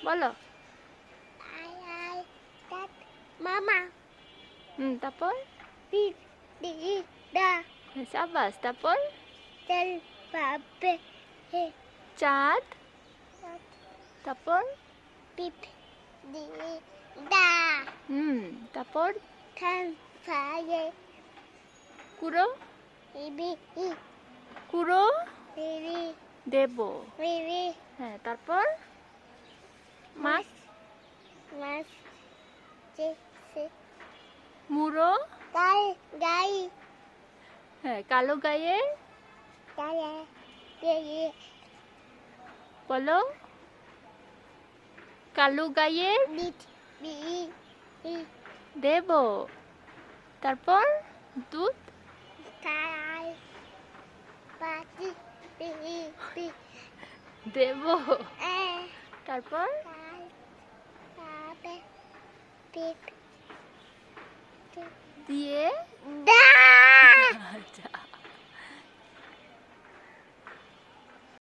বলো। মামা তারপর দিদা সাবাস। তারপর তেল পাবে চাঁদ। তারপর পিপ দিদা তারপর থান ফায়ে কুড়ো। ইবি কুড়ো ইবি দেব। ইবি হ্যাঁ, তারপর মাছ। মাছ যে মুড়ো। গাই গাই হ্যাঁ, কালো গায়ে গায়ে গায়ে বলো। কালো গায়ে বিট বি দেব। তারপর দুধ। তাই পাতি বি দেব। এ তারপর তাই পাবে পিপ দিয়ে দা